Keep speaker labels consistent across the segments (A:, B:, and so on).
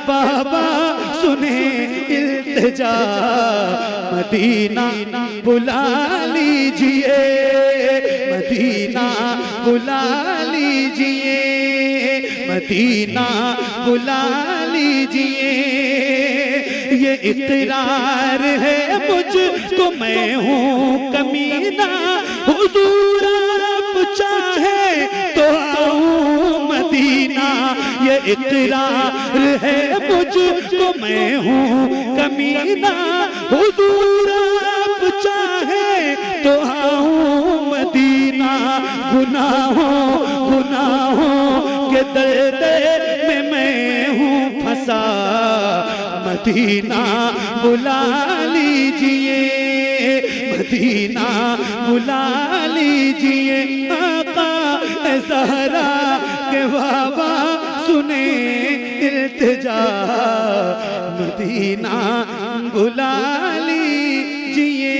A: बाबा सुने इल्तिजा, मदीना बुला लीजिए, मदीना बुला लीजिए, मदीना बुला लीजिए। ये इकरार है मुझको मैं हूँ कमीना, हुजूर आप चाहे तो आऊं मदीना। ये इकरार है मुझको मैं हूँ कमीना, हुजूर आप चाहे तो आऊं मदीना। गुनाहों के दर्द में मैं हूँ फंसा, मदीना बुला लीजिए, मदीना बुला लीजिए। आका ज़हरा के बाबा सुने इल्तिजा, मदीना बुला लीजिए।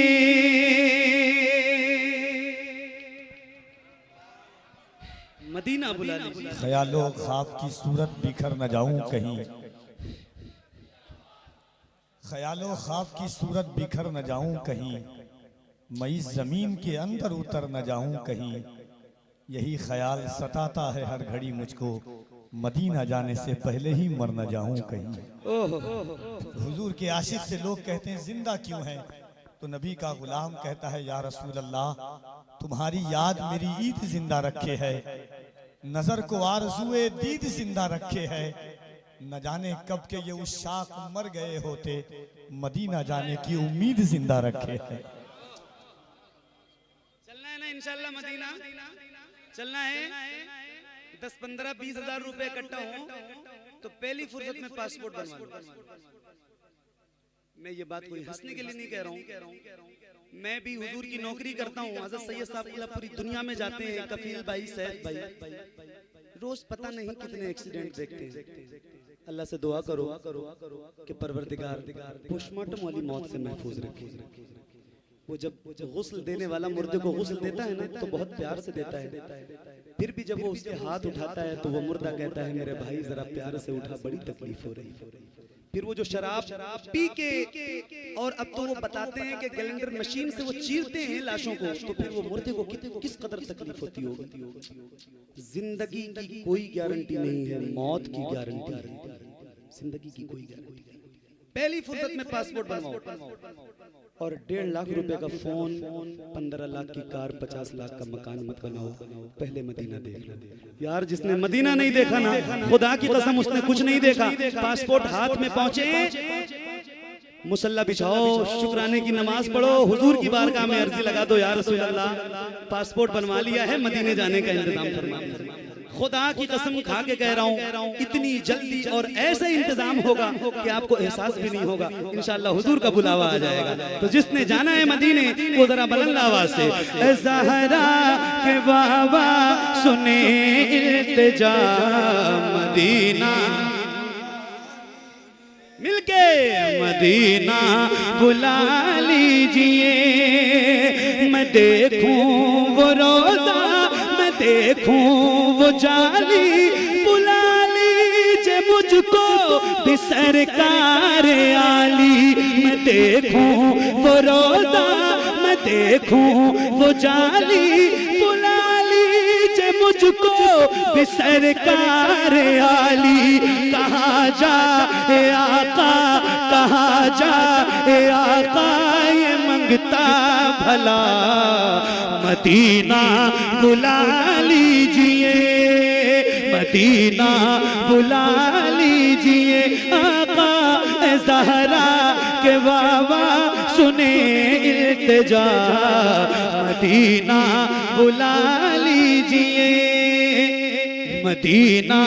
A: मदीना बुला लीजिए।
B: ख्यालों ख्वाब की सूरत बिखर न जाऊं कहीं, ख्यालों ख्वाब की सूरत बिखर न जाऊं कहीं, मैं इस जमीन के अंदर उतर न जाऊं कहीं। यही ख्याल सताता है हर घड़ी मुझको, मदीना जाने से पहले ही मर न जाऊं कहीं। हुजूर के आशिक से लोग कहते हैं जिंदा क्यों है, तो नबी का गुलाम कहता है या रसूल अल्लाह, तुम्हारी याद मेरी ईद जिंदा रखे है, नजर को आरज़ुए दीद जिंदा रखे है। न जाने कब के ये उस शाख मर गए होते, मदीना जाने की उम्मीद जिंदा रखे है।
A: चलना है ना इंशाल्लाह, मदीना चलना है। 10, 15, 20 हजार रुपए इकट्ठा हो तो पहली फुर्सत में पासपोर्ट बनवा लो। मैं ये बात कोई हंसने के लिए नहीं कह रहा हूँ, मैं भी हुजूर की नौकरी करता हूँ। हज़रत सैयद साहब पूरी दुनिया में जाते हैं, कफील भाई, सैयद भाई, रोज पता नहीं कितने एक्सीडेंट देखते हैं। अल्लाह से दुआ करो कि परवरदिगार पोस्टमार्टम वाली मौत से महफूज रखे। वो जब गुस्ल देने वाला मुर्दे को गुस्ल देता है ना, तो बहुत प्यार से देता है। फिर भी जब वो उसके हाथ उठाता है तो वो मुर्दा कहता है मेरे भाई जरा प्यार से उठा, बड़ी तकलीफ हो रही। फिर वो जो शराब पी के, और अब तो वो बताते हैं कि कैलेंडर मशीन से वो चीरते हैं लाशों को, तो फिर वो मुर्दे को किस कदर तकलीफ होती होगी। जिंदगी की कोई गारंटी नहीं है, मौत की गारंटी है, जिंदगी की कोई गारंटी नहीं। पहली फुर्सत में पासपोर्ट बनवाओ, और 1.5 लाख रुपए का फोन, 15 लाख की कार, 50 लाख का मकान मत बनाओ, पहले मदीना देख लो। यार जिसने मदीना नहीं देखा ना, खुदा की कसम उसने कुछ नहीं देखा। पासपोर्ट हाथ में पहुंचे, मुसल्ला बिछाओ, शुक्राने की नमाज पढ़ो, हुजूर की बारगाह में अर्जी लगा दो, या रसूल अल्लाह पासपोर्ट बनवा लिया है, मदीने जाने का इंतजाम फरमा। खुदा की कसम खा के कह रहा हूँ, इतनी जल्दी और ऐसा इंतजाम होगा कि आपको एहसास भी नहीं होगा। इंशाअल्लाह हुजूर का बुलावा आ जाएगा। तो जिसने जाना है मदीने, वो जरा बुलंद आवाज से ज़हरा के बाबा सुने इल्तिजा, मदीना मिलके मदीना बुला लीजिए। मैं देखूं वो रोजा, मैं देखूं वो जाली, बुला लीजिए मुझको भी सरकार आली। मैं देखूं वो रोजा, मैं देखूं वो जाली, बुला लीजिए मुझको भी सरकार आली। कहाँ जा ए आका, कहाँ जा ए आका, ये मंगता भला मदीना बुला लीजिए, मदीना बुला लीजिए। आका ज़हरा के बाबा सुने इल्तिजा, मदीना बुला लीजिए, मदीना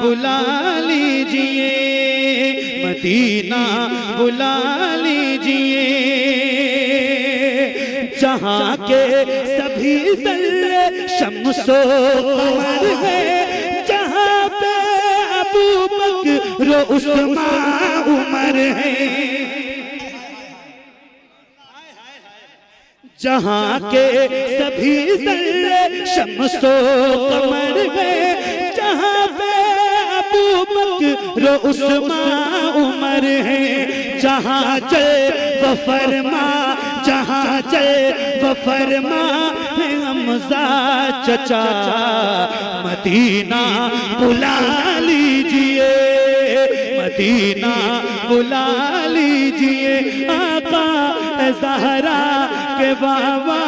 A: बुला लीजिए, मदीना बुला लीजिए। जहाँ के सभी ज़र्रे शम्सो कमर है, जहाँ पे अबू बकर उस्मान उमर है, जहाँ के सभी ज़र्रे शम्सो कमर है, जहाँ पे अबू बकर
C: जो उस्मान उमर है, जहाँ चल वो फरमा, जहाँ चल वो फरमा है हमजा चचा। मदीना बुला लीजिए, मदीना बुला लीजिए, आका ज़हरा के बाबा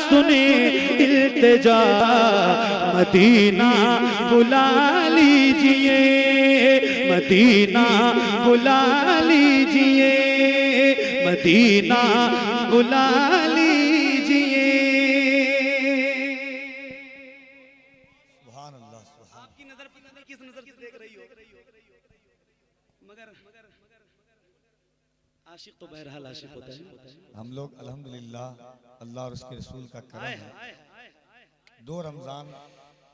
C: सुने इल्तिजा। मदीना बुला लीजिए, मदीना बुला लीजिए, मदीना बुला लीजिए।
B: सुभान अल्लाह, सुभान।
A: आपकी नजर पता नहीं किस नजर से देख रही हो, मगर आशिक तो बहरहाल आशिक होता है।
B: हम लोग अल्हम्दुलिल्लाह अल्लाह और उसके रसूल का करम है, 2 रमज़ान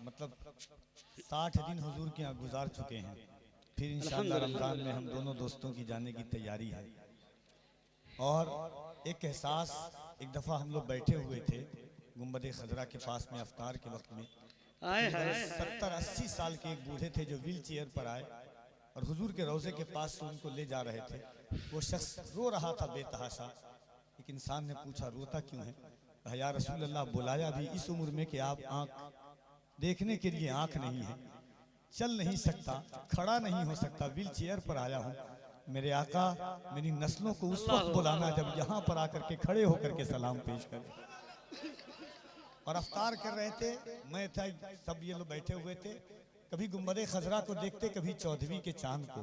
B: मतलब 60 दिन हुजूर के यहाँ गुजार चुके हैं। फिर इंशाअल्लाह रमज़ान में हम दोनों दोस्तों की जाने की तैयारी है। और एक एहसास, एक दफ़ा हम लोग बैठे हुए थे गुंबद खजरा के पास में अफ्तार के वक्त में, 70-80 साल के एक बूढ़े थे जो व्हील चेयर पर आए और हुजूर के रोज़े के पास से उनको ले जा रहे थे। वो शख्स रो रहा था बेतहाशा। एक इंसान ने पूछा रोता क्यों है? कहा या रसूल अल्लाह, बुलाया भी इस उम्र में कि आप आँख देखने के लिए आँख नहीं है, चल नहीं सकता, खड़ा नहीं हो सकता, व्हील चेयर पर आया हूँ। मेरे आका मेरी नस्लों को उस वक्त बुलाना जब यहाँ पर आकर के खड़े होकर के सलाम पेश करें। और अफ्तार कर रहे थे, मैं था, सब ये लोग बैठे हुए थे। कभी गुंबद खजरा को देखते, कभी 14वीं के चांद को।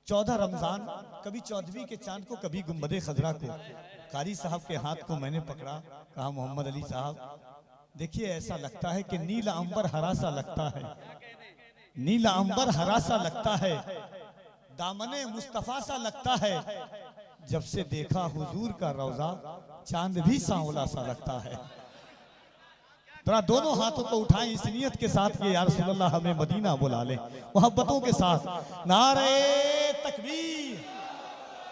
B: 14 रमजान, कभी 14वीं के चांद को, कभी गुंबद खजरा को। कारी साहब के हाथ को मैंने पकड़ा, कहा मोहम्मद अली साहब देखिए, ऐसा लगता है कि नीला अंबर हरा सा लगता है, नीला अंबर हरा सा लगता है, दामने मुस्तफा सा लगता है। जब से देखा हुजूर का रोजा, चांद भी सांवला सा लगता है। जरा दोनों हाथों को उठाएं इस नियत के साथ कि या रसूल अल्लाह हमें मदीना बुला ले, मोहब्बतों के साथ। नारे तकबीर,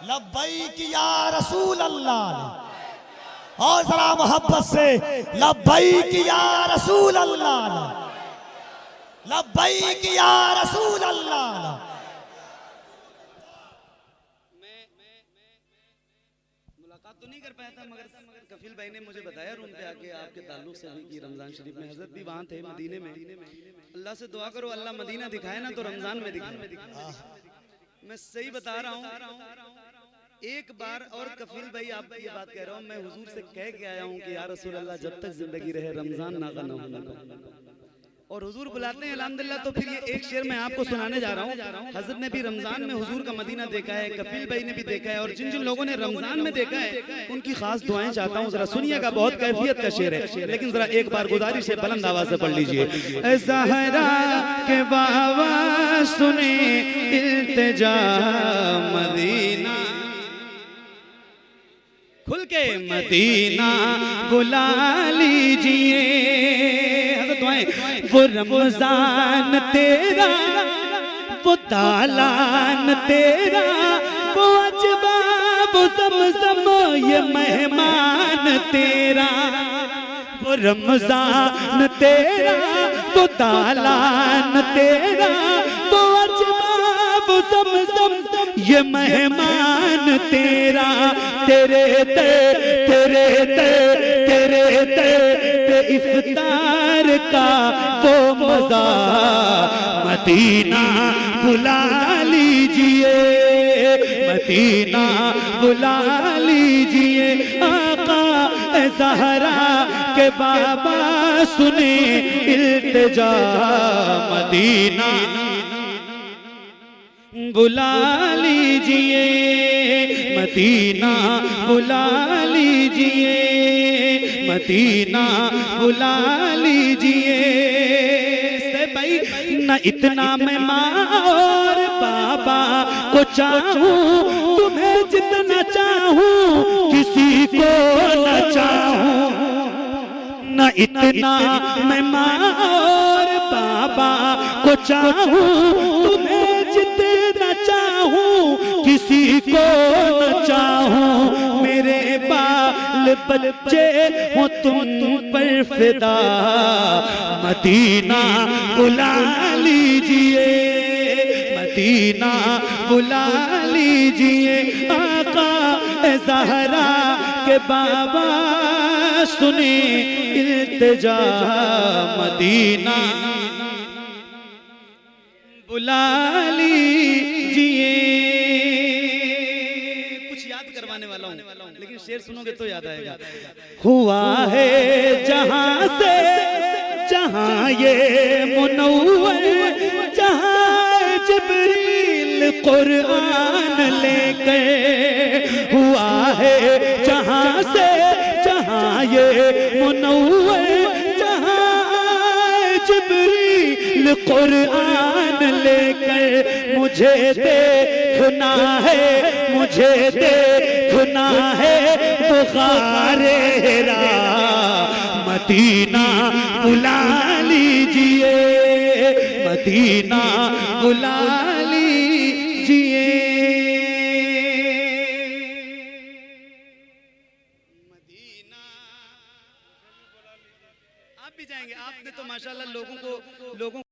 B: लब्बैक या रसूल अल्लाह, और जरा मोहब्बत से लब्बैक या रसूल अल्लाह, लब्बैक या रसूल अल्लाह।
A: मुलाकात तो नहीं कर पाया था, मगर कफील भाई ने मुझे बताया रूम पे आके आपके ताल्लुक से हुई कि रमजान शरीफ में हजरत भी वहाँ थे मदीने में। अल्लाह से दुआ करो अल्लाह मदीना दिखाए ना तो रमजान में दिखाए। मैं सही बता रहा हूँ। एक बार और कफील भाई आप ये बात कह रहा हूँ, मैं हुजूर से कह के आया हूँ कि या रसूल अल्लाह जब तक जिंदगी रहे रमजान ना होना। और हुजूर बुलाते हैं अल्हम्दुलिल्लाह। तो फिर ये एक शेर मैं आपको सुनाने जा रहा हूँ। हजरत ने भी रमजान में हुजूर का मदीना देखा है, कफील भाई ने भी देखा है, और जिन जिन लोगों ने रमजान में देखा है उनकी खास दुआएं चाहता हूँ। जरा सुनिएगा, बहुत कैफियत का शेर है, लेकिन जरा एक बार गुजारिश है बुलंद आवाज से पढ़ लीजिए। ज़हरा के बाबा सुने इल्तिजा, मदीना खुल के मदीना बुला लीजिए। वो रमजान तेरा, वो तालान तेरा, वो अजबा वो ज़मज़म ये मेहमान तेरा। वो रमजान तेरा, वो तालान तेरा, वो अजबा वो ज़मज़म ये मेहमान तेरा। तेरे ते तेरे ते तेरे ते इफ्तार का वो मजा, मदीना बुला लीजिए, मदीना बुला लीजिए। आका ज़हरा के बाबा सुने इल्तिजा, मदीना बुला लीजिए, मदीना बुला लीजिए, मदीना बुला लीजिए। से भाई न इतना मैं माँ और बाबा को चाहूँ, तुम्हें जितना चाहूँ किसी को न चाहूँ। न इतना मैं माँ और बाबा को चाहूँ, तुम्हें जितना चाहूँ किसी को न चाहूँ। मेरे बाल बच्चे हो तुम पर फिदा, मदीना बुला लीजिए,
C: मदीना बुला लीजिए आका ज़हरा के बाबा सुने इल्तिजा मदीना बुला लीजिए।
A: कुछ याद करवाने वाला हूँ, लेकिन शेर सुनोगे तो याद आएगा।
C: हुआ है जहां से जहां ये मुनव्वर, जहां जिब्रील कुरान लेकर, हुआ है जहां से जहां ये मुनव्वर, जहां जिब्रील कुरान लेकर, मुझे देखना है, मुझे देखना है बुखारे रा मदीना बुला लीजिए, मदीना बुला लीजिए।
A: मदीना आप भी जाएंगे। आपने तो माशाल्लाह लोगों